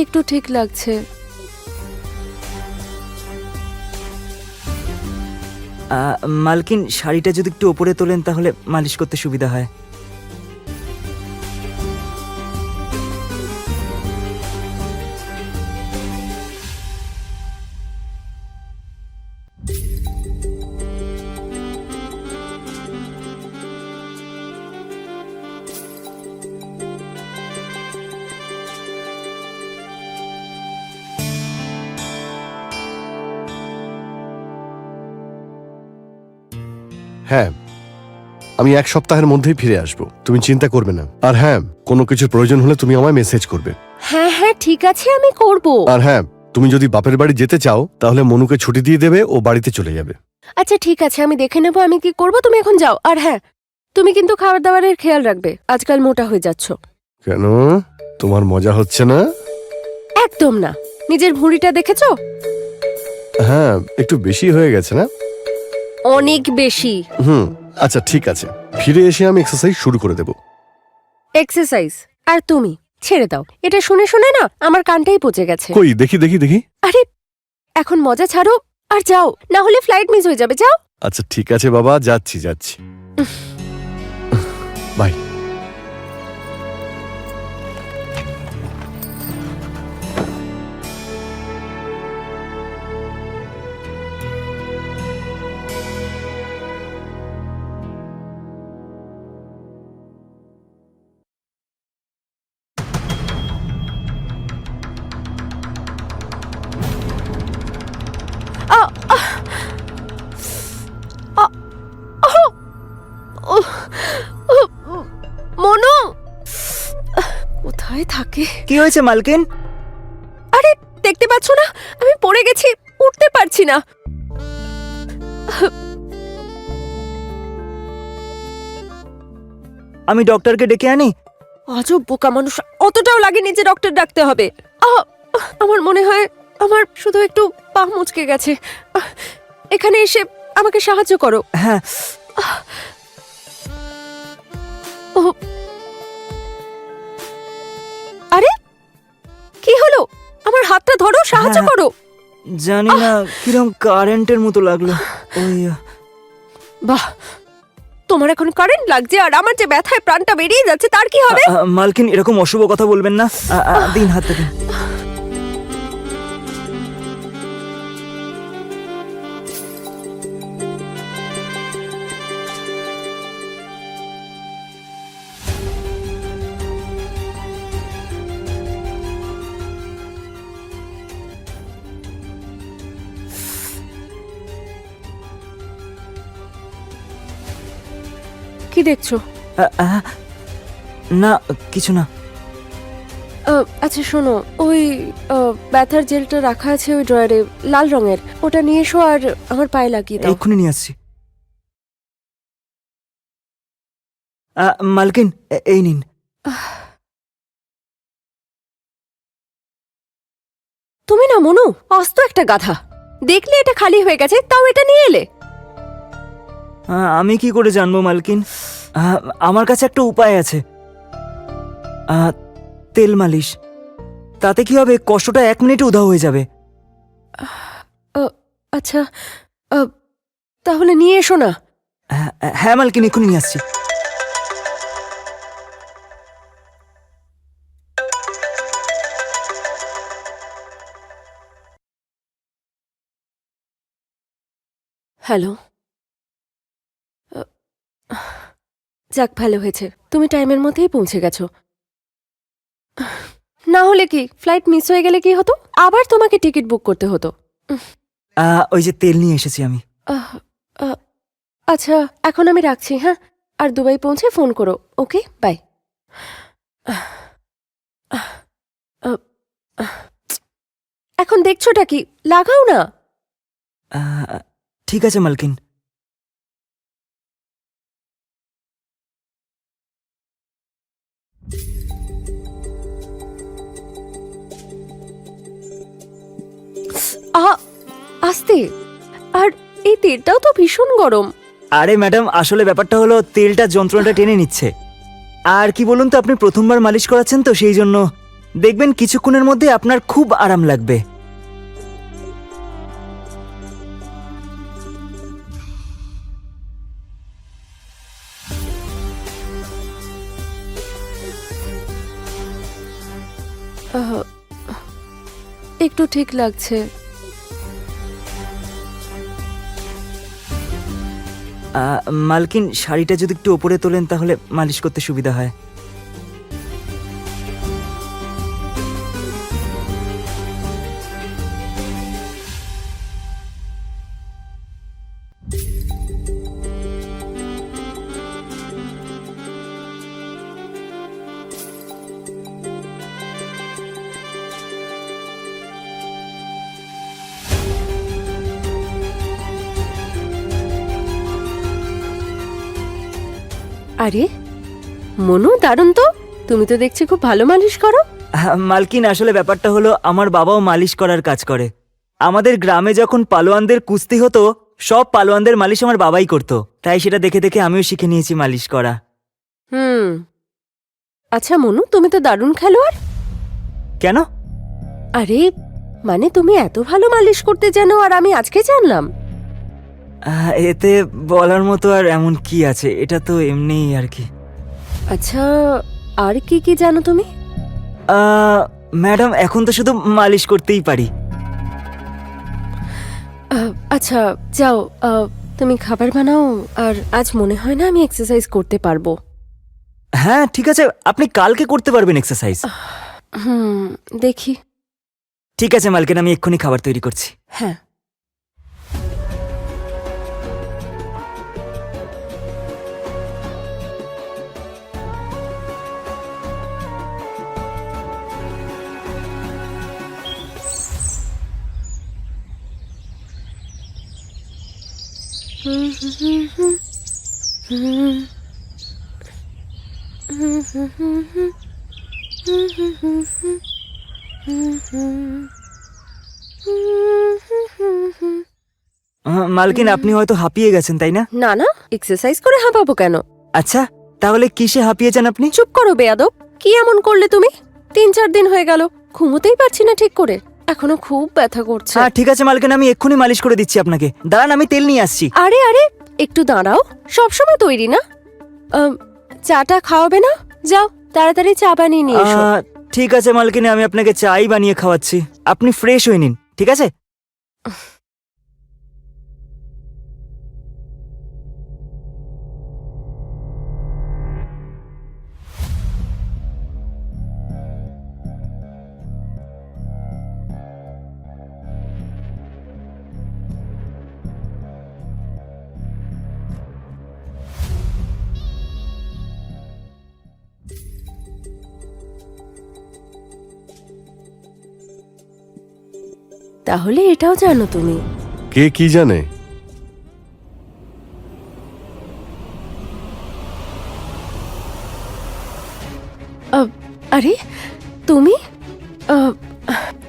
একটু ঠিক লাগছে। মালকিন, শাড়িটা যদি একটু ওপরে তোলেন তাহলে মালিশ করতে সুবিধা হয়। হ্যাঁ, আমি 1 সপ্তাহের মধ্যেই ফিরে আসব, তুমি চিন্তা করবে না। আর হ্যাঁ, কোনো কিছুর প্রয়োজন হলে তুমি আমায় মেসেজ করবে। হ্যাঁ হ্যাঁ ঠিক আছে, আমি করব। আর হ্যাঁ, তুমি যদি বাপের বাড়ি যেতে চাও তাহলে মনুকে ছুটি দিয়ে দেবে, ও বাড়িতে চলে যাবে। আচ্ছা ঠিক আছে, আমি দেখে নেবো আমি কি করব, তুমি এখন যাও। আর হ্যাঁ, তুমি কিন্তু খাবার দাবারের খেয়াল রাখবে, আজকাল মোটা হয়ে যাচ্ছ। কেন, তোমার মজা হচ্ছে না? একদম না। নিজের ভুঁড়িটা দেখেছো? হ্যাঁ, একটু বেশি হয়ে গেছে না? অনেক বেশি। আচ্ছা ঠিক আছে, ফিরে এসে আমি এক্সারসাইজ শুরু করে দেব। এক্সারসাইজ? আর তুমি ছেড়ে দাও, এটা শুনে শুনে না আমার কানটাই পচে গেছে। কই দেখি দেখি দেখি। আরে এখন মজা ছাড়ো আর যাও, না হলে ফ্লাইট মিস হয়ে যাবে। যাও। আচ্ছা ঠিক আছে বাবা, যাচ্ছি যাচ্ছি। বাই। মনু কোথায় থাকে? কি হয়েছে মালকিন? আরে দেখতে পাচ্ছ না, আমি পড়ে গেছি, উঠতে পারছি না। আমি ডক্টরকে ডেকে আনি? আজব বোকা মানুষ, অতটাও লাগেনি যে ডক্টর ডাকতে হবে। আমার মনে হয় আমার শুধু একটু পা মুচকে গেছে। এখানে এসে আমাকে সাহায্য করো। হ্যাঁ। আরে কি হলো? আমার হাতটা ধরো, সাহায্য হ্যাঁ। করো। জানি না, কিরকম কারেন্টের মতো লাগলো। ওই বাহ, তোমার এখন কারেন্ট লাগছে আর আমার যে ব্যথায় প্রাণটা বেরিয়ে যাচ্ছে, তার কি হবে? মালকিন, এরকম অশুভ কথা বলবেন না। দিন হাতটা দিন। কি দেখছো? না, কিছু না। আচ্ছা শোনো, ওই ব্যথার জেলটা রাখা আছে ওই ড্রয়ারে, লাল রঙের, ওটা নিয়ে এসো আর আমার পায়ে লাগিয়ে দাও। এক্ষুনি নিয়ে আসছি। মালকিন, এই নিন। তুমি না মনু, অস্ত একটা গাধা। দেখলে এটা খালি হয়ে গেছে, তাও এটা নিয়ে এলে। আমি কি করে জানবো মালকিন? আমার কাছে একটা উপায় আছে। তেল মালিশ। তাতে কি হবে, কষ্টটা 1 মিনিটে উধাও হয়ে যাবে। আচ্ছা তাহলে নিয়ে এসো না। হ্যাঁ মালকিন, এক্ষুনি নিয়ে আসছি। হ্যালো। যাক, ভালো হয়েছে, তুমি টাইমের মধ্যেই পৌঁছে গেছো। না হলে কি ফ্লাইট মিস হয়ে গেলে কি হতো? আবার তোমাকে টিকিট বুক করতে হতো। ওই যে তেল নিয়ে এসেছি আমি। আচ্ছা এখন আমি রাখছি, হ্যাঁ? আর দুবাই পৌঁছে ফোন করো। ওকে, বাই। এখন দেখছোটা কি? লাগাও না। ঠিক আছে মালকিন। আস্তে। আর এই তেলটাও তো ভীষণ গরম। আরে ম্যাডাম, আসলে ব্যাপারটা হলো তেলটা যন্ত্রণাটা টেনে নিচ্ছে। আর কি বলুন তো, আপনি প্রথমবার মালিশ করাচ্ছেন তো সেই জন্য দেখবেন কিছুক্ষণের মধ্যে আপনার খুব আরাম লাগবে। আহ, একটু ঠিক লাগছে। মালকিন, শাড়িটা যদি একটু ওপরে তোলেন তাহলে মালিশ করতে সুবিধা হয়। আরে মনু, দারুণ তো। তুমি তো দেখছি খুব ভালো মালিশ করো। মালকিন, আসলে ব্যাপারটা হলো আমার বাবাও মালিশ করার কাজ করে। আমাদের গ্রামে যখন পালোয়ানদের কুস্তি হতো, সব পালোয়ানদের মালিশ আমার বাবাই করতো, তাই সেটা দেখে দেখে আমিও শিখে নিয়েছি মালিশ করা। হুম। আচ্ছা মনু, তুমি তো দারুণ খেলোয়াড়। কেন? আরে মানে তুমি এত ভালো মালিশ করতে জানো আর আমি আজকে জানলাম। এতে বলার মতো আর এমন কি আছে, এটা তো এমনিই আর কি। আচ্ছা আর কি কি জানো তুমি? ম্যাডাম, এখন তো শুধু মালিশ করতেই পারি। আচ্ছা যাও, তুমি খাবার বানাও। আর আজ মনে হয় না আমি এক্সারসাইজ করতে পারবো। হ্যাঁ ঠিক আছে, আপনি কালকে করতে পারবেন এক্সারসাইজ। হুম, দেখি। ঠিক আছে মালকিন, আমি এক্ষুনি খাবার তৈরি করছি। হ্যাঁ। মালকিন, আপনি হয়তো হাঁপিয়ে গেছেন, তাই না? না না, এক্সারসাইজ করে হাঁপাবো কেন? আচ্ছা, তাহলে কিসে হাঁপিয়েছেন আপনি? চুপ করো বেয়াদব। কি এমন করলে তুমি? 3-4 দিন হয়ে গেল, ঘুমোতেই পারছি না ঠিক করে। এখনো খুব ব্যথা করছে। হ্যাঁ ঠিক আছে মালকিন, আমি এক্ষুনি মালিশ করে দিচ্ছি আপনাকে। দাঁড়ান, আমি তেল নিয়ে আসছি। আরে আরে, একটু দাঁড়াও। সবসময় তৈরি না? চাটা খাওয়াবে না? যাও তাড়াতাড়ি চা বানিয়ে নিয়ে এসো। ঠিক আছে মালকিন, আমি আপনাকে চাই বানিয়ে খাওয়াচ্ছি। আপনি ফ্রেশ হয়ে নিন, ঠিক আছে? তাহলে এটাও জানো তুমি? কে কি জানে? আরে তুমি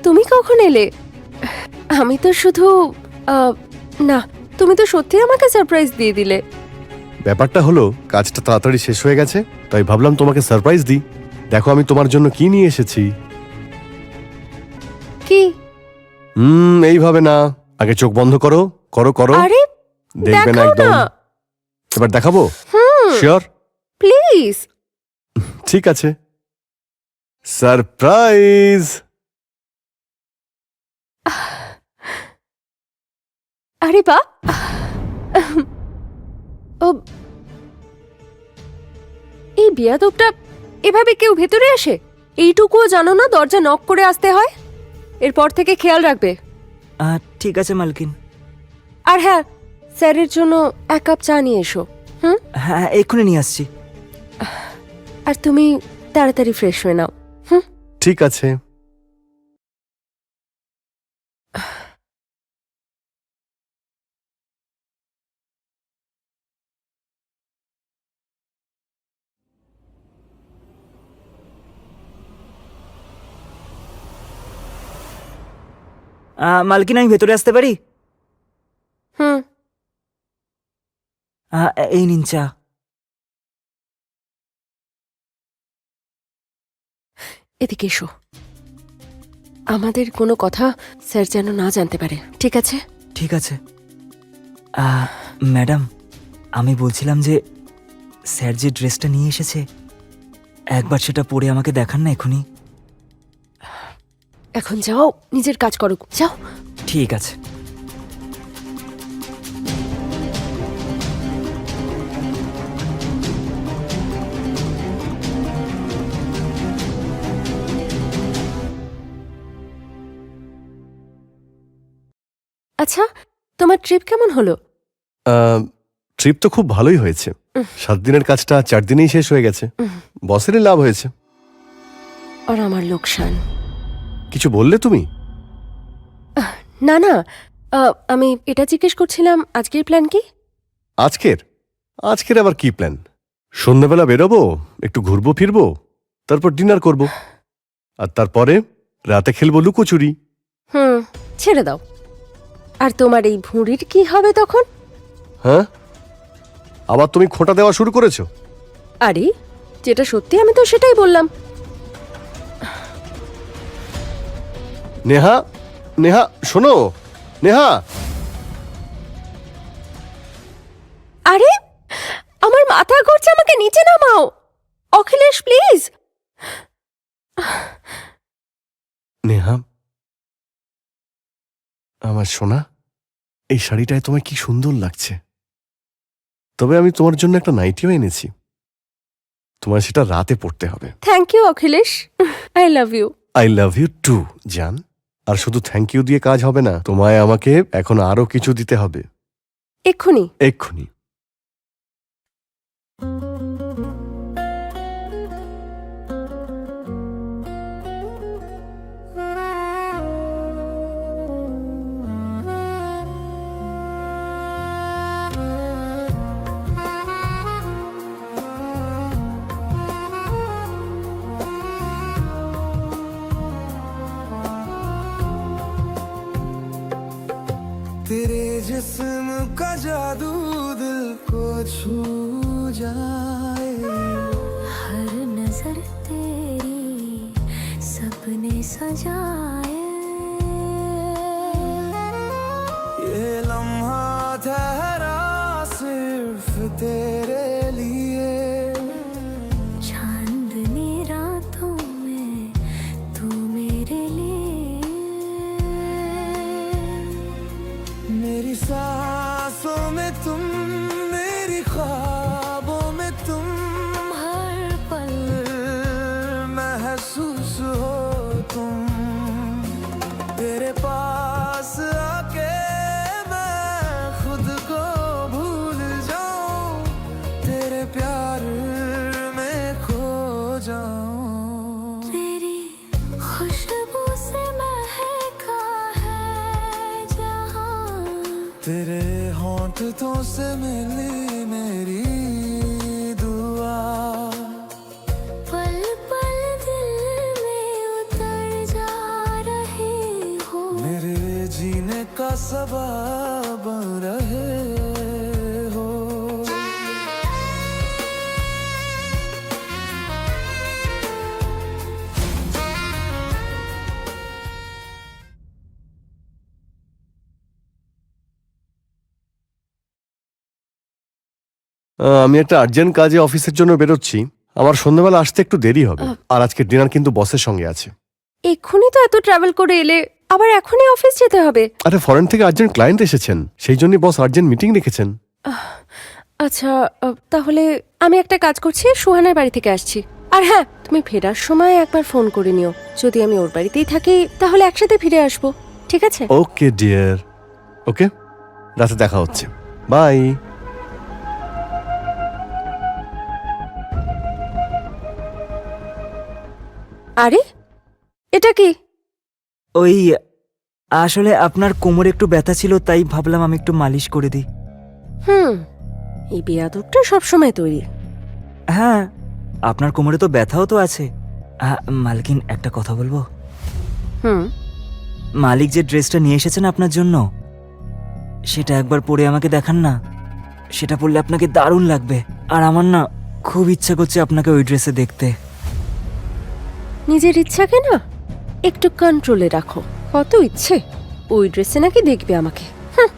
তুমি কখন এলে? আমি তো শুধু না, তুমি তো সত্যি আমাকে সারপ্রাইজ দিয়ে দিলে। ব্যাপারটা হলো কাজটা তাড়াতাড়ি শেষ হয়ে গেছে, তাই ভাবলাম তোমাকে সারপ্রাইজ দিই। দেখো আমি তোমার জন্য কি নিয়ে এসেছি। কি? এইভাবে না, আগে চোখ বন্ধ করো। করো করো। আরে দেখবে না দেখাও একদম। না। এবার দেখাবো? শিওর? প্লিজ। ঠিক আছে, সারপ্রাইজ। আরে বা, ও এই বিয়াদবটা এভাবে কেউ ভেতরে আসে? এইটুকুও জানো না দরজা নক করে আসতে হয়? এরপর থেকে খেয়াল রাখবে। ঠিক আছে মালকিন। আর হ্যাঁ, স্যারের জন্য 1 কাপ চা নিয়ে এসো। হ্যাঁ এক্ষুনি নিয়ে আসছি। আর তুমি তাড়াতাড়ি ফ্রেশ হয়ে নাও। ঠিক আছে। মালকিন, আমি ভেতরে আসতে পারি? হুম। এই নিন চা। এদিকে এসো। আমাদের কোনো কথা স্যার যেন না জানতে পারে, ঠিক আছে? ঠিক আছে। ম্যাডাম, আমি বলছিলাম যে স্যার যে ড্রেসটা নিয়ে এসেছে একবার সেটা পরে আমাকে দেখান না এখনই। এখন যাও, নিজের কাজ করো, যাও। ঠিক আছে। আচ্ছা, তোমার ট্রিপ কেমন হলো? ট্রিপ তো খুব ভালোই হয়েছে। 7 দিনের কাজটা 4 দিনেই শেষ হয়ে গেছে। বসেরই লাভ হয়েছে। আর আমার লোকসান। কিছু বললে তুমি? না না, আমি এটা জিজ্ঞেস করছিলাম আজকের প্ল্যান কি? আজকের আবার কি প্ল্যান? সন্ধ্যাবেলা বেরোবো, একটু ঘুরবো ফিরবো, তারপর ডিনার করব, আর তারপরে রাতে খেলবো লুকোচুরি। ছেড়ে দাও। আর তোমার এই ভুঁড়ির কি হবে তখন? হ্যাঁ, আবার তুমি খোঁটা দেওয়া শুরু করেছো? আরে, যেটা সত্যি আমি তো সেটাই বললাম। নেহা, নেহা শোনো, নেহা। আরে, আমার মাথা ঘুরছে, আমাকে নিচে নামাও। অখিলেশ প্লিজ। নেহা, আমার সোনা, এই শাড়িটায় তোমায় কি সুন্দর লাগছে। তবে আমি তোমার জন্য একটা নাইটিও এনেছি, তোমার সেটা রাতে পড়তে হবে। Thank you Akhilesh, I love you. I love you too জান। আর শুধু থ্যাংক ইউ দিয়ে কাজ হবে না, তোমায় আমাকে এখন আরো কিছু দিতে হবে। এক্ষুনি? এক্ষুনি। तेरे जिस्म का जादू दिल को छू जाए, हर नजर तेरी सपने सजाए, ये लम्हा ठहरा सिर्फ तेरे लिए, चांदनी रातों में तू मेरे लिए, मेरी सांसों में तुम, मेरी ख्वाबों में तुम, हर पल महसूस हो तुम। तेरे पास आके मैं खुद को भूल जाऊं, तेरे प्यार में खो जाऊं। तेरी खुशबू से महका है जहां, तेरे होंठों से मिली मेरी दुआ, पल पल दिल में उतर जा रही हो, मेरे जीने का सबब बन रहे हो। আমি একটা আর্জেন্ট কাজে অফিসের জন্য বেরোচ্ছি, আমার সন্ধ্যাবেলা আসতে একটু দেরি হবে। আর আজকে ডিনার কিন্তু বসের সঙ্গে আছে। এক্ষুনি তো এত ট্রাভেল করে এলে, আবার এখনই অফিস যেতে হবে? আরে ফরেন থেকে আর্জেন্ট ক্লায়েন্ট এসেছেন, সেই জন্য বস আর্জেন্ট মিটিং রেখেছেন। আচ্ছা, তাহলে আমি একটা কাজ করছি, সুহানার বাড়ি থেকে আসছি। আর হ্যাঁ, তুমি ফেরার সময় একবার ফোন করে নিও। যদি আমি ওর বাড়িতেই থাকি তাহলে একসাথে ফিরে আসবো, ঠিক আছে? ওকে ডিয়ার, ওকে, রাতে দেখা হচ্ছে, বাই। আরে, এটা কি? ওই আসলে আপনার কোমরে একটু ব্যথা ছিল, তাই ভাবলাম আমি একটু মালিশ করে দিই। এই বেয়াদবটা সবসময় তৈরি। হ্যাঁ, আপনার কোমরে তো ব্যথাও তো আছে। মালকিন, একটা কথা বলবো? মালিক যে ড্রেসটা নিয়ে এসেছেন আপনার জন্য, সেটা একবার পরে আমাকে দেখান না। সেটা পরলে আপনাকে দারুণ লাগবে। আর আমার না খুব ইচ্ছা করছে আপনাকে ওই ড্রেসে দেখতে। নিজের ইচ্ছাকে না একটু কন্ট্রোলে রাখো। কত ইচ্ছে ওই ড্রেসে নাকি দেখবে আমাকে। হুঁ।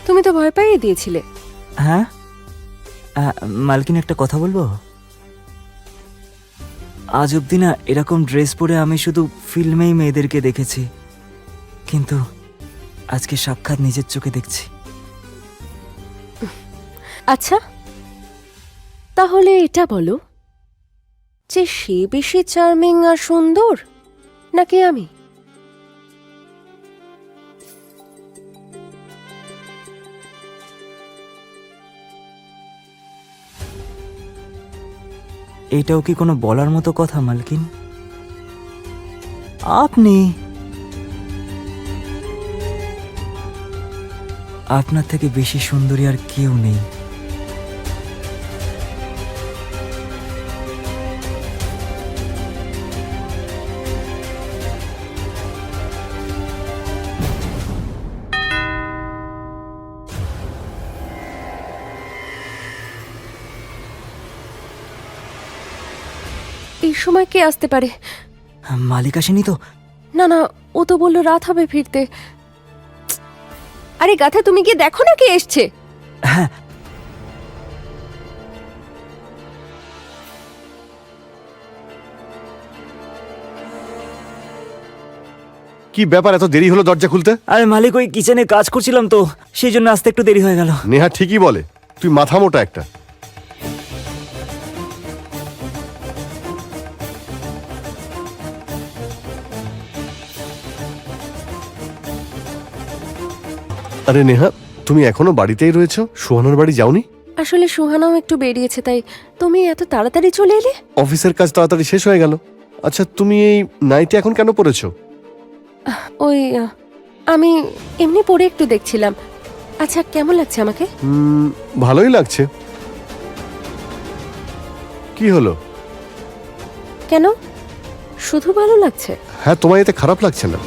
তুমি তো ভয় পাইয়ে দিয়েছিলে। হ্যাঁ মালকিন, একটা কথা বলবো? আজ অব্দি না এরকম ড্রেস পরে আমি শুধু ফিল্মেই মেয়েদেরকে দেখেছি, কিন্তু আজকে সাক্ষাৎ নিজের চোখে দেখছি। আচ্ছা, তাহলে এটা বলো যে সে বেশি চার্মিং আর সুন্দর নাকি আমি? এটাও কি কোনো বলার মতো কথা মালকিন? আপনি আপনার থেকে বেশি সুন্দরী আর কেউ নেই। এই সময় কে আসতে পারে? মালিক আসেনি তো? না না, ও তো বললো রাত হবে ফিরতে। আরে গাথা, তুমি গিয়ে দেখো না কে এসছে। হ্যাঁ, কি ব্যাপার, এত দেরি হলো দরজা খুলতে? আরে মালিক, ওই কিচেনে কাজ করছিলাম তো, সেই জন্য আসতে একটু দেরি হয়ে গেল। নেহা ঠিকই বলে, তুই মাথা মোটা একটা। আরে নেহা, তুমি এখনো বাড়িতেই রয়েছো? সুহানার বাড়ি যাওনি? আসলে সুহানাও একটু বেরিয়েছে, তাই তুমি এত তাড়াতাড়ি চলে এলে? অফিসের কাজ তাড়াতাড়ি শেষ হয়ে গেল। আচ্ছা, তুমি এই নাইটি এখন কেন পরেছো? ওই আমি এমনি পরে একটু দেখছিলাম। আচ্ছা, কেমন লাগছে আমাকে? ভালোই লাগছে। কি হলো? কেন, শুধু ভালো লাগছে? হ্যাঁ, তোমার এতে খারাপ লাগছে না?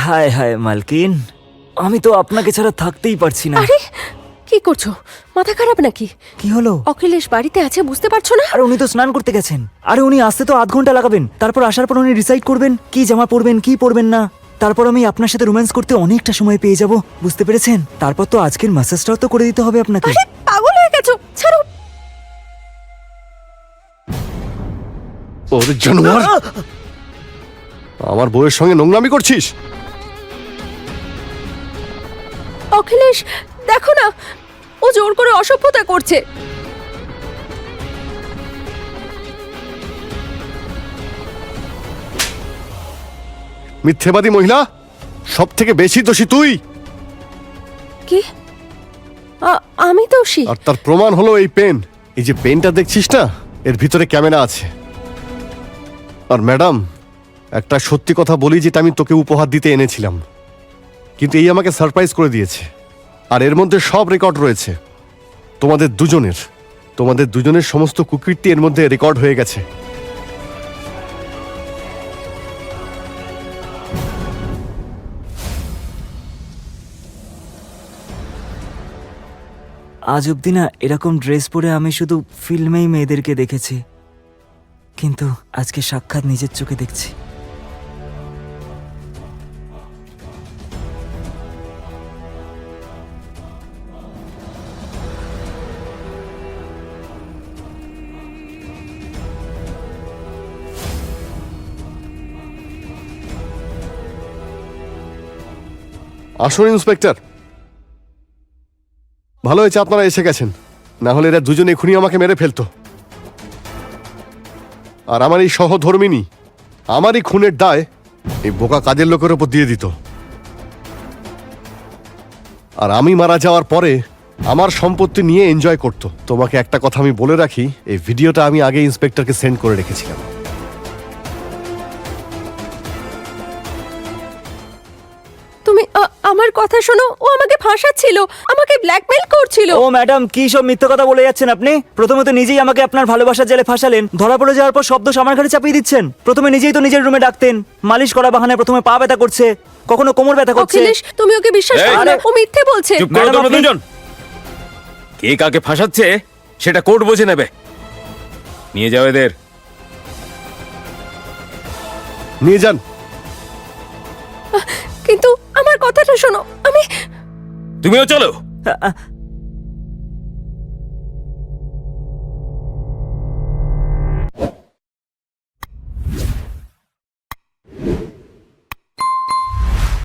হায় হায় মালকিন, আমি তো আপনাকে ছাড়া থাকতেই পারছি না। আরে কি করছো, মাথা খারাপ নাকি? কি হলো? অখিলেশ বাড়িতে আছে, বুঝতে পারছো না? আরে উনি তো স্নান করতে গেছেন। আরে উনি আসতে তো আধ ঘন্টা লাগাবেন, তারপর আসার পর উনি ডিসাইড করবেন কি জামা পরবেন কি পরবেন না। তারপর আমি আপনার সাথে রোম্যান্স করতে অনেকটা সময় পেয়ে যাব, বুঝতে পেরেছেন? তারপর তো আজকের ম্যাসেজটাও তো করে দিতে হবে আপনাকে। আরে পাগল হয়ে গেছো, ছাড়ো। ওরে জানোয়ার, আমার বউয়ের সঙ্গে নোংরামি করছিস? অখিলেশ, দেখো না, ও জোর করে অসভ্যতা করছে। মিথ্যেবাদী মহিলা, সব থেকে বেশি দোষী তুই। কি? আমি দোষী? আর তার প্রমাণ হলো এই পেন। এই যে পেনটা দেখছিস না, এর ভিতরে ক্যামেরা আছে। আর ম্যাডাম, একটা সত্যি কথা বলি, যেটা আমি তোকে উপহার দিতে এনেছিলাম, কিন্তু এই আমাকে সারপ্রাইজ করে দিয়েছে। আর এর মধ্যে সব রেকর্ড রয়েছে তোমাদের দুজনের সমস্ত কুকীর্তি এর মধ্যে রেকর্ড হয়ে গেছে। আজ অব্দি না এরকম ড্রেস পরে আমি শুধু ফিল্মেই মেয়েদেরকে দেখেছি, কিন্তু আজকে সাক্ষাৎ নিজের চোখে দেখছি। আসুন ইন্সপেক্টর, ভালো হয়েছে আপনারা এসে গেছেন, না হলে এরা দুজনে খুনি আমাকে মেরে ফেলতো। আর আমার এই সহধর্মিনী আমারই খুনের দায় এই বোকা কাজের লোকের ওপর দিয়ে দিত। আর আমি মারা যাওয়ার পরে আমার সম্পত্তি নিয়ে এনজয় করত। তোমাকে একটা কথা আমি বলে রাখি, এই ভিডিওটা আমি আগে ইন্সপেক্টরকে সেন্ড করে রেখেছিলাম। তুমি আমার কথা শোনো, ও আমাকে ফাঁসাচ্ছিল, আমাকে ব্ল্যাকমেল করছিল। ও ম্যাডাম, কি সব মিথ্যে কথা বলে যাচ্ছেন আপনি? প্রথমে তো নিজেই আমাকে আপনার ভালোবাসার জালে ফাঁসালেন, ধরা পড়ে যাওয়ার পর শব্দ আমার ঘাড়ে চাপিয়ে দিচ্ছেন। প্রথমে নিজেই তো নিজের রুমে ডাকতেন, মালিশ করা বাহানায় প্রথমে পা ব্যথা করছে, কখনো কোমর ব্যথা করছে। অখিলেশ, তুমি ওকে বিশ্বাস এই! করো না, ও মিথ্যে বলছে। চুপ করো ম্যাডাম, তোমরা আপনি- দুজন। কে কাকে ফাঁসাচ্ছে সেটা কোর্ট বুঝে নেবে। নিয়ে যাও এদের। নিয়ে যান। কিন্তু আমার কথাটা শোনো, আমি তুমিও চলো। আ- আ-